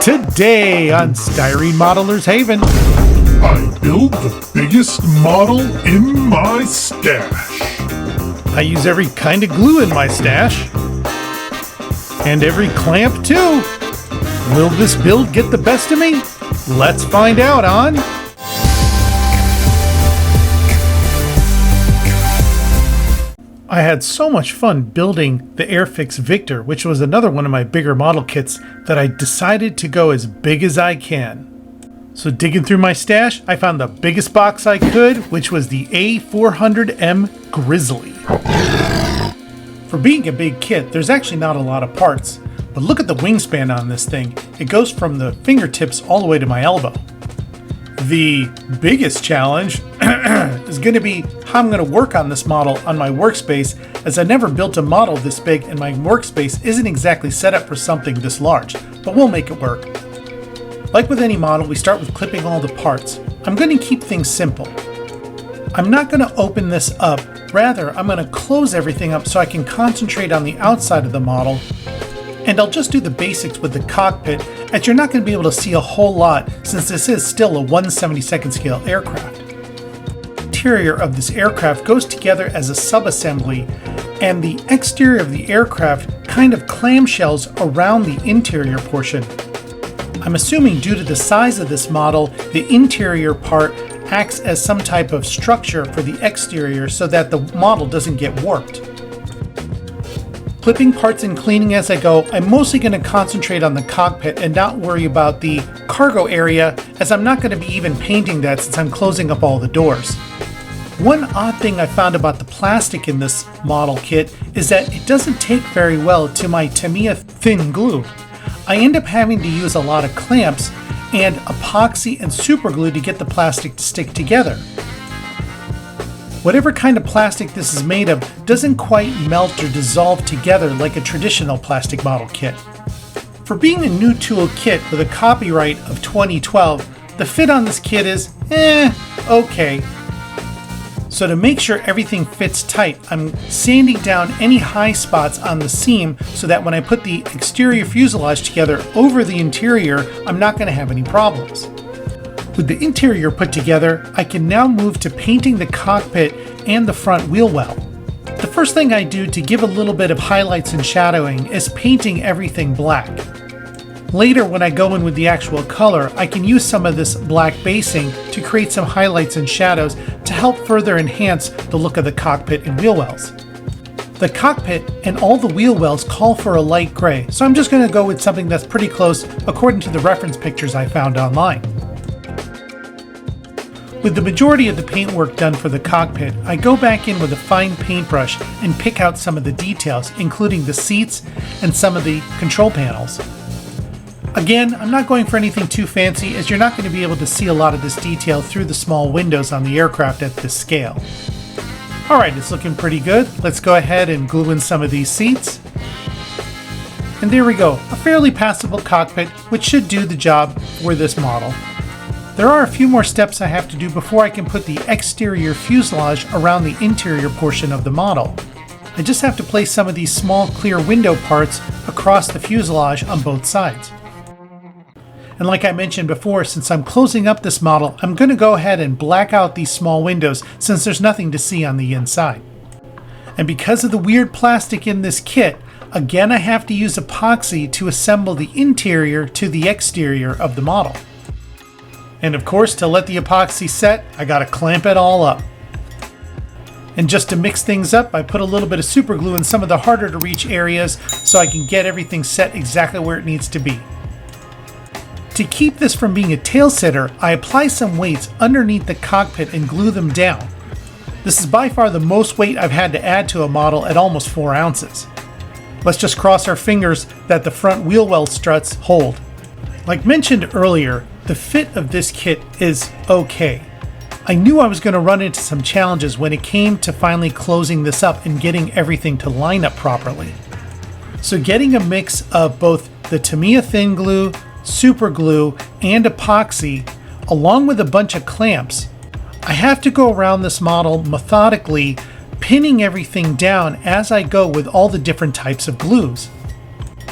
Today on Styrene Modeler's Haven, I build the biggest model in my stash. I use every kind of glue in my stash. And every clamp too. Will this build get the best of me? Let's find out on I had so much fun building the Airfix Victor, which was another one of my bigger model kits, that I decided to go as big as I can. So digging through my stash, I found the biggest box I could, which was the A400M Grizzly. For being a big kit, there's actually not a lot of parts, but look at the wingspan on this thing. It goes from the fingertips all the way to my elbow. The biggest challenge is going to be how I'm going to work on this model on my workspace, as I never built a model this big and my workspace isn't exactly set up for something this large, but we'll make it work. Like with any model, we start with clipping all the parts. I'm going to keep things simple. I'm not going to open this up, rather I'm going to close everything up so I can concentrate on the outside of the model, and I'll just do the basics with the cockpit, as you're not going to be able to see a whole lot since this is still a 1/72nd scale aircraft. The interior of this aircraft goes together as a sub-assembly, and the exterior of the aircraft kind of clamshells around the interior portion. I'm assuming due to the size of this model, the interior part acts as some type of structure for the exterior so that the model doesn't get warped. Clipping parts and cleaning as I go, I'm mostly going to concentrate on the cockpit and not worry about the cargo area, as I'm not going to be even painting that since I'm closing up all the doors. One odd thing I found about the plastic in this model kit is that it doesn't take very well to my Tamiya thin glue. I end up having to use a lot of clamps and epoxy and super glue to get the plastic to stick together. Whatever kind of plastic this is made of doesn't quite melt or dissolve together like a traditional plastic model kit. For being a new tool kit with a copyright of 2012, the fit on this kit is okay. So to make sure everything fits tight, I'm sanding down any high spots on the seam so that when I put the exterior fuselage together over the interior, I'm not going to have any problems. With the interior put together, I can now move to painting the cockpit and the front wheel well. The first thing I do to give a little bit of highlights and shadowing is painting everything black. Later, when I go in with the actual color, I can use some of this black basing to create some highlights and shadows to help further enhance the look of the cockpit and wheel wells. The cockpit and all the wheel wells call for a light gray, so I'm just going to go with something that's pretty close according to the reference pictures I found online. With the majority of the paintwork done for the cockpit, I go back in with a fine paintbrush and pick out some of the details, including the seats and some of the control panels. Again, I'm not going for anything too fancy, as you're not going to be able to see a lot of this detail through the small windows on the aircraft at this scale. Alright, it's looking pretty good. Let's go ahead and glue in some of these seats. And there we go, a fairly passable cockpit, which should do the job for this model. There are a few more steps I have to do before I can put the exterior fuselage around the interior portion of the model. I just have to place some of these small clear window parts across the fuselage on both sides. And like I mentioned before, since I'm closing up this model, I'm going to go ahead and black out these small windows since there's nothing to see on the inside. And because of the weird plastic in this kit, again I have to use epoxy to assemble the interior to the exterior of the model. And of course, to let the epoxy set, I gotta clamp it all up. And just to mix things up, I put a little bit of super glue in some of the harder to reach areas so I can get everything set exactly where it needs to be. To keep this from being a tail sitter, I apply some weights underneath the cockpit and glue them down. This is by far the most weight I've had to add to a model at almost 4 ounces. Let's just cross our fingers that the front wheel well struts hold. Like mentioned earlier, the fit of this kit is okay. I knew I was going to run into some challenges when it came to finally closing this up and getting everything to line up properly. So getting a mix of both the Tamiya thin glue, super glue, and epoxy, along with a bunch of clamps, I have to go around this model methodically, pinning everything down as I go with all the different types of glues.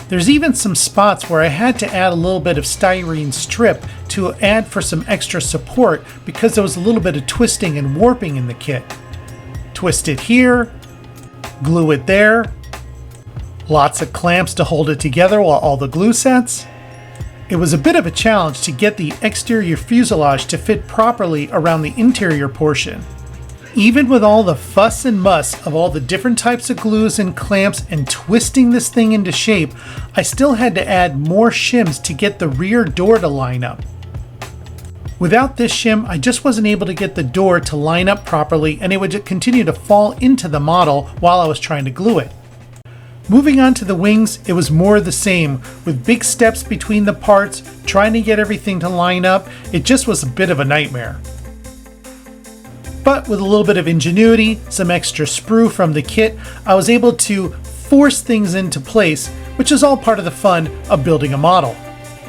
There's even some spots where I had to add a little bit of styrene strip to add for some extra support because there was a little bit of twisting and warping in the kit. Twist it here, glue it there, lots of clamps to hold it together while all the glue sets. It was a bit of a challenge to get the exterior fuselage to fit properly around the interior portion. Even with all the fuss and muss of all the different types of glues and clamps and twisting this thing into shape, I still had to add more shims to get the rear door to line up. Without this shim, I just wasn't able to get the door to line up properly, and it would continue to fall into the model while I was trying to glue it. Moving on to the wings, it was more of the same, with big steps between the parts, trying to get everything to line up. It just was a bit of a nightmare. But with a little bit of ingenuity, some extra sprue from the kit, I was able to force things into place, which is all part of the fun of building a model.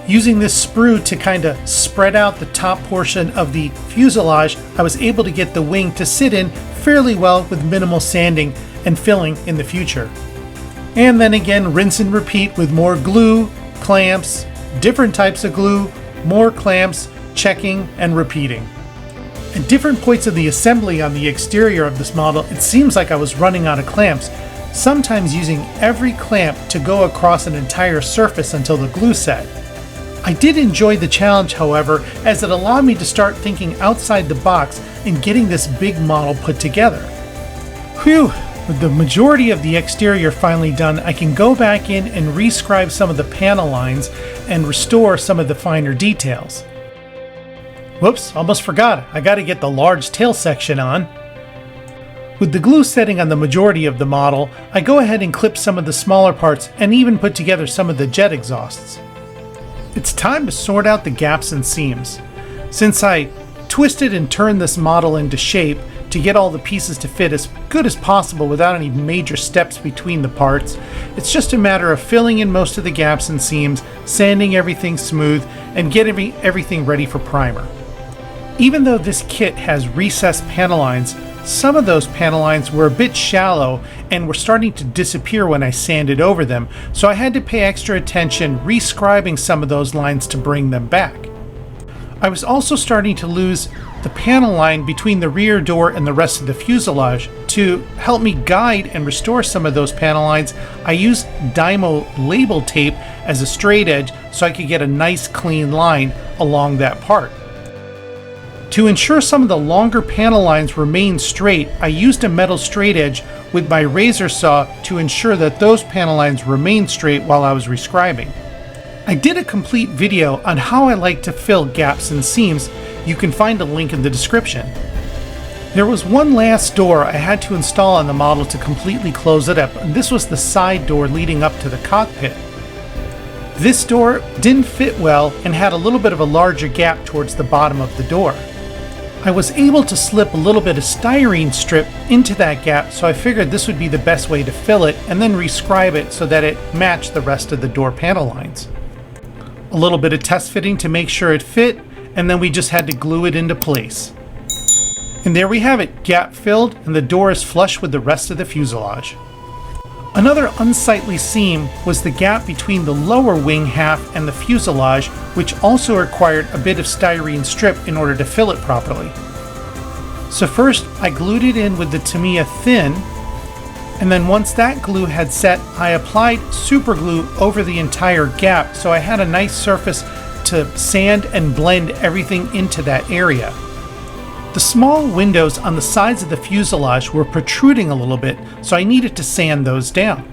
Using this sprue to kind of spread out the top portion of the fuselage, I was able to get the wing to sit in fairly well with minimal sanding and filling in the future. And then again, rinse and repeat with more glue, clamps, different types of glue, more clamps, checking and repeating. At different points of the assembly on the exterior of this model, it seems like I was running out of clamps, sometimes using every clamp to go across an entire surface until the glue set. I did enjoy the challenge, however, as it allowed me to start thinking outside the box and getting this big model put together. Whew! With the majority of the exterior finally done, I can go back in and rescribe some of the panel lines and restore some of the finer details. Whoops, almost forgot. I gotta get the large tail section on. With the glue setting on the majority of the model, I go ahead and clip some of the smaller parts and even put together some of the jet exhausts. It's time to sort out the gaps and seams. Since I twisted and turned this model into shape to get all the pieces to fit as good as possible without any major steps between the parts, it's just a matter of filling in most of the gaps and seams, sanding everything smooth, and getting everything ready for primer. Even though this kit has recessed panel lines, some of those panel lines were a bit shallow and were starting to disappear when I sanded over them, so I had to pay extra attention rescribing some of those lines to bring them back. I was also starting to lose the panel line between the rear door and the rest of the fuselage. To help me guide and restore some of those panel lines, I used Dymo label tape as a straight edge so I could get a nice clean line along that part. To ensure some of the longer panel lines remained straight, I used a metal straight edge with my razor saw to ensure that those panel lines remained straight while I was rescribing. I did a complete video on how I like to fill gaps and seams. You can find a link in the description. There was one last door I had to install on the model to completely close it up, and this was the side door leading up to the cockpit. This door didn't fit well and had a little bit of a larger gap towards the bottom of the door. I was able to slip a little bit of styrene strip into that gap, so I figured this would be the best way to fill it and then rescribe it so that it matched the rest of the door panel lines. A little bit of test fitting to make sure it fit, and then we just had to glue it into place. And there we have it, gap filled, and the door is flush with the rest of the fuselage. Another unsightly seam was the gap between the lower wing half and the fuselage, which also required a bit of styrene strip in order to fill it properly. So first I glued it in with the Tamiya Thin, and then once that glue had set, I applied super glue over the entire gap so I had a nice surface to sand and blend everything into that area. The small windows on the sides of the fuselage were protruding a little bit, so I needed to sand those down.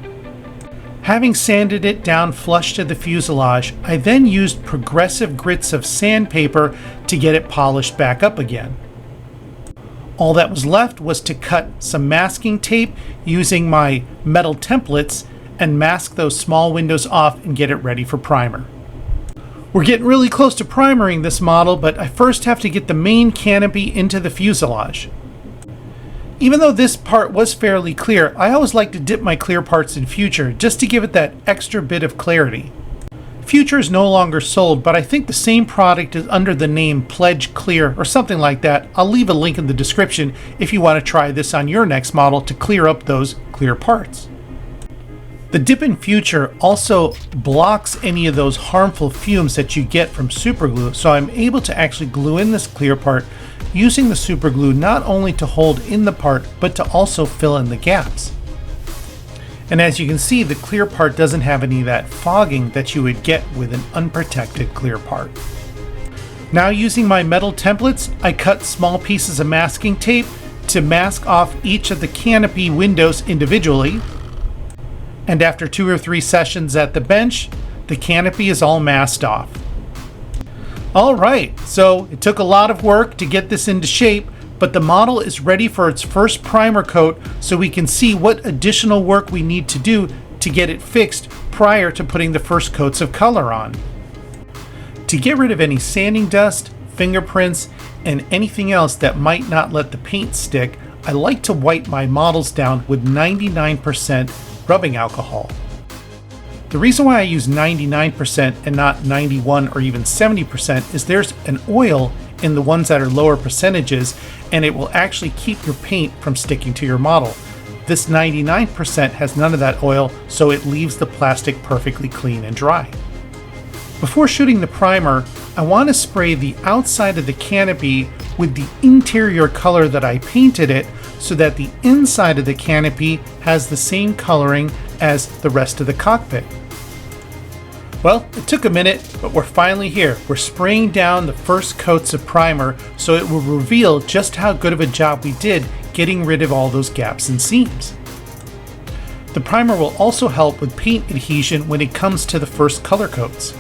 Having sanded it down flush to the fuselage, I then used progressive grits of sandpaper to get it polished back up again. All that was left was to cut some masking tape using my metal templates and mask those small windows off and get it ready for primer. We're getting really close to primering this model, but I first have to get the main canopy into the fuselage. Even though this part was fairly clear, I always like to dip my clear parts in Future just to give it that extra bit of clarity. Future is no longer sold, but I think the same product is under the name Pledge Clear or something like that. I'll leave a link in the description if you want to try this on your next model to clear up those clear parts. The dip-in feature also blocks any of those harmful fumes that you get from super glue, so I'm able to actually glue in this clear part using the super glue not only to hold in the part, but to also fill in the gaps. And as you can see, the clear part doesn't have any of that fogging that you would get with an unprotected clear part. Now, using my metal templates, I cut small pieces of masking tape to mask off each of the Canopy windows individually. And after 2 or 3 sessions at the bench, the Canopy is all masked off. Alright, so it took a lot of work to get this into shape, but the model is ready for its first primer coat, so we can see what additional work we need to do to get it fixed prior to putting the first coats of color on. To get rid of any sanding dust, fingerprints, and anything else that might not let the paint stick, I like to wipe my models down with 99% rubbing alcohol. The reason why I use 99% and not 91 or even 70% is there's an oil in the ones that are lower percentages, and it will actually keep your paint from sticking to your model. This 99% has none of that oil, so it leaves the plastic perfectly clean and dry. Before shooting the primer, I want to spray the outside of the canopy with the interior color that I painted it, so that the inside of the canopy has the same coloring as the rest of the cockpit. Well, it took a minute, but we're finally here. We're spraying down the first coats of primer, so it will reveal just how good of a job we did getting rid of all those gaps and seams. The primer will also help with paint adhesion when it comes to the first color coats.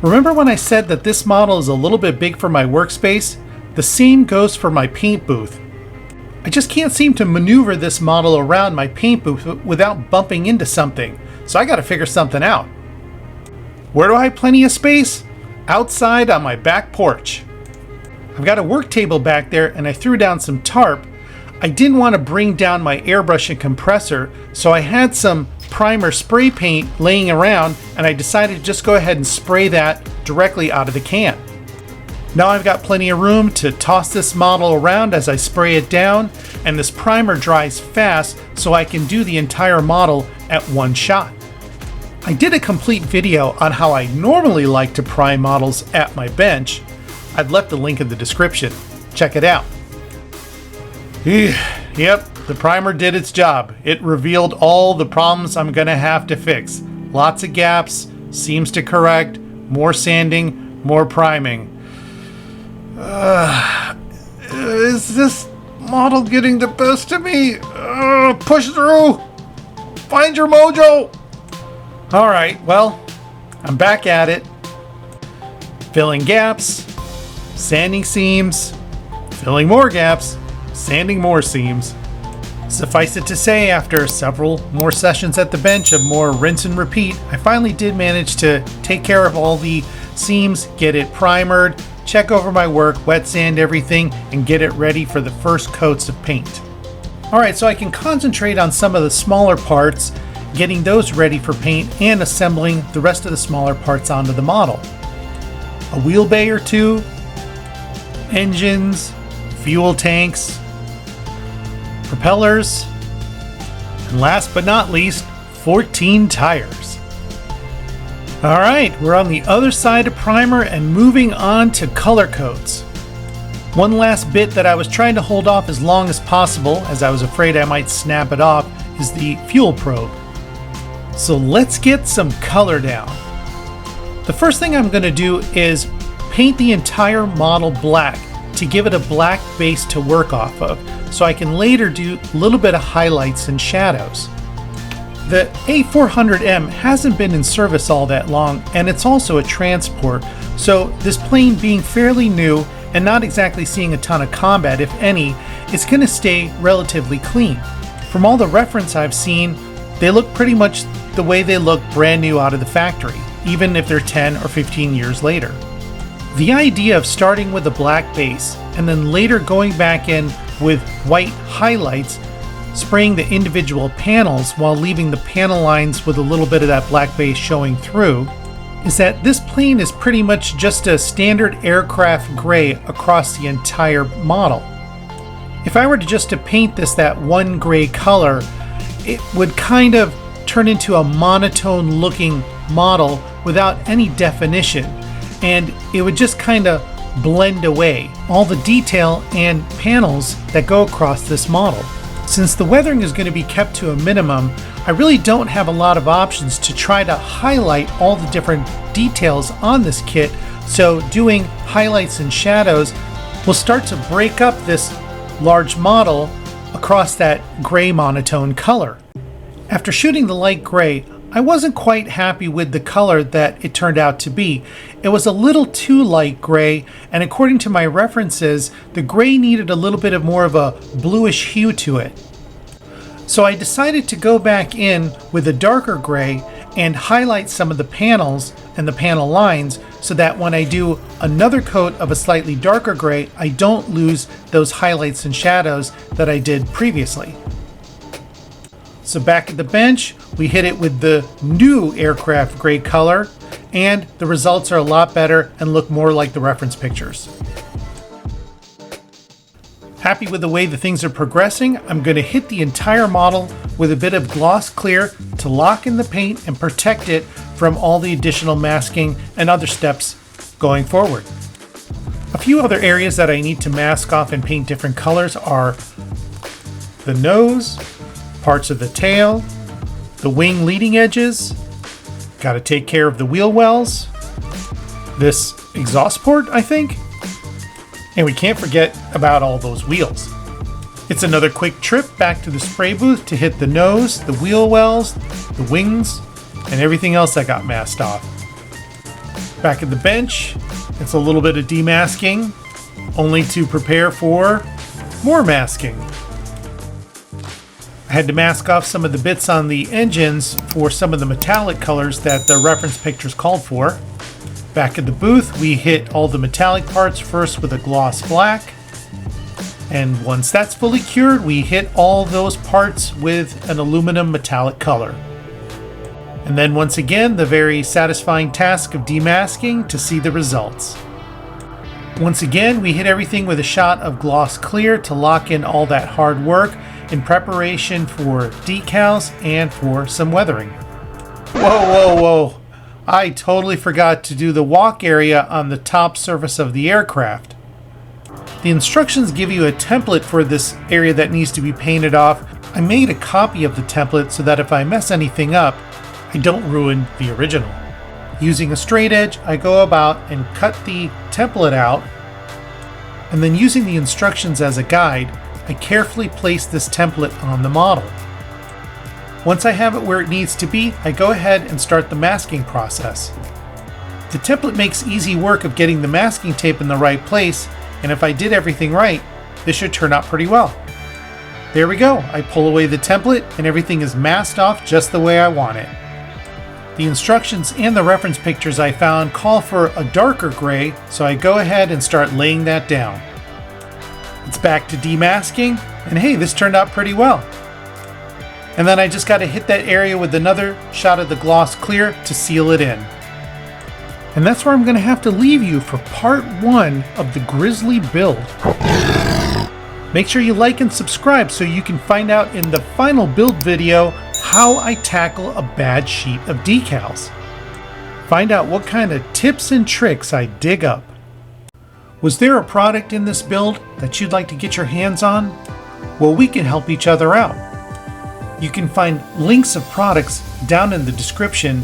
Remember when I said that this model is a little bit big for my workspace? The same goes for my paint booth. I just can't seem to maneuver this model around my paint booth without bumping into something, so I gotta figure something out. Where do I have plenty of space? Outside on my back porch. I've got a work table back there, and I threw down some tarp. I didn't want to bring down my airbrush and compressor, so I had some primer spray paint laying around, and I decided to just go ahead and spray that directly out of the can. Now I've got plenty of room to toss this model around as I spray it down, and this primer dries fast, so I can do the entire model at one shot. I did a complete video on how I normally like to prime models at my bench. I've left a link in the description. Check it out. Yep, the primer did its job. It revealed all the problems I'm gonna have to fix. Lots of gaps, seams to correct, more sanding, more priming. Is this model getting the best of me? Push through! Find your mojo! Alright, well, I'm back at it. Filling gaps, sanding seams, filling more gaps, sanding more seams. Suffice it to say, after several more sessions at the bench of more rinse and repeat, I finally did manage to take care of all the seams, get it primered, check over my work, wet sand everything, and get it ready for the first coats of paint. Alright, so I can concentrate on some of the smaller parts, getting those ready for paint, and assembling the rest of the smaller parts onto the model. A wheel bay or two, engines, fuel tanks, propellers, and last but not least, 14 tires. Alright, we're on the other side of primer and moving on to color coats. One last bit that I was trying to hold off as long as possible, as I was afraid I might snap it off, is the fuel probe. So let's get some color down. The first thing I'm going to do is paint the entire model black to give it a black base to work off of, so I can later do a little bit of highlights and shadows. The A400M hasn't been in service all that long, and it's also a transport, so this plane being fairly new and not exactly seeing a ton of combat, if any, it's going to stay relatively clean. From all the reference I've seen, they look pretty much the way they look brand new out of the factory, even if they're 10 or 15 years later. The idea of starting with a black base and then later going back in with white highlights, spraying the individual panels while leaving the panel lines with a little bit of that black base showing through, is that this plane is pretty much just a standard aircraft gray across the entire model. If I were to just to paint this that one gray color, it would kind of turn into a monotone looking model without any definition, and it would just kind of blend away all the detail and panels that go across this model. Since the weathering is going to be kept to a minimum, I really don't have a lot of options to try to highlight all the different details on this kit, so doing highlights and shadows will start to break up this large model across that gray monotone color. After shooting the light gray, I wasn't quite happy with the color that it turned out to be. It was a little too light gray, and according to my references, the gray needed a little bit of more of a bluish hue to it. So I decided to go back in with a darker gray and highlight some of the panels and the panel lines so that when I do another coat of a slightly darker gray, I don't lose those highlights and shadows that I did previously. So back at the bench, we hit it with the new aircraft gray color, and the results are a lot better and look more like the reference pictures. Happy with the way the things are progressing, I'm going to hit the entire model with a bit of gloss clear to lock in the paint and protect it from all the additional masking and other steps going forward. A few other areas that I need to mask off and paint different colors are the nose, parts of the tail, the wing leading edges, got to take care of the wheel wells, this exhaust port, I think, and we can't forget about all those wheels. It's another quick trip back to the spray booth to hit the nose, the wheel wells, the wings, and everything else that got masked off. Back at the bench, it's a little bit of demasking, only to prepare for more masking. I had to mask off some of the bits on the engines for some of the metallic colors that the reference pictures called for. Back at the booth, we hit all the metallic parts first with a gloss black. And once that's fully cured, we hit all those parts with an aluminum metallic color. And then once again, the very satisfying task of demasking to see the results. Once again, we hit everything with a shot of gloss clear to lock in all that hard work in preparation for decals and for some weathering. Whoa. I totally forgot to do the walk area on the top surface of the aircraft. The instructions give you a template for this area that needs to be painted off. I made a copy of the template so that if I mess anything up, I don't ruin the original. Using a straight edge, I go about and cut the template out, and then using the instructions as a guide, I carefully place this template on the model. Once I have it where it needs to be, I go ahead and start the masking process. The template makes easy work of getting the masking tape in the right place, and if I did everything right, this should turn out pretty well. There we go. I pull away the template and everything is masked off just the way I want it. The instructions and the reference pictures I found call for a darker gray, so I go ahead and start laying that down. It's back to demasking, and hey, this turned out pretty well. And then I just got to hit that area with another shot of the gloss clear to seal it in. And that's where I'm going to have to leave you for part 1 of the Grizzly build. Make sure you like and subscribe so you can find out in the final build video how I tackle a bad sheet of decals. Find out what kind of tips and tricks I dig up. Was there a product in this build that you'd like to get your hands on? Well, we can help each other out. You can find links of products down in the description,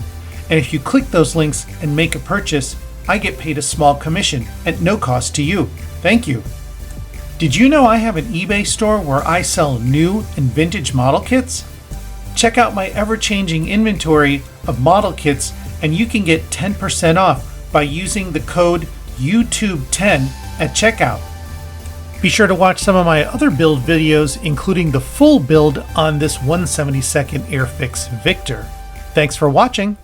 and if you click those links and make a purchase, I get paid a small commission at no cost to you. Thank you. Did you know I have an eBay store where I sell new and vintage model kits? Check out my ever-changing inventory of model kits, and you can get 10% off by using the code YouTube10 at checkout. Be sure to watch some of my other build videos, including the full build on this 1/72 Airfix Victor. Thanks for watching.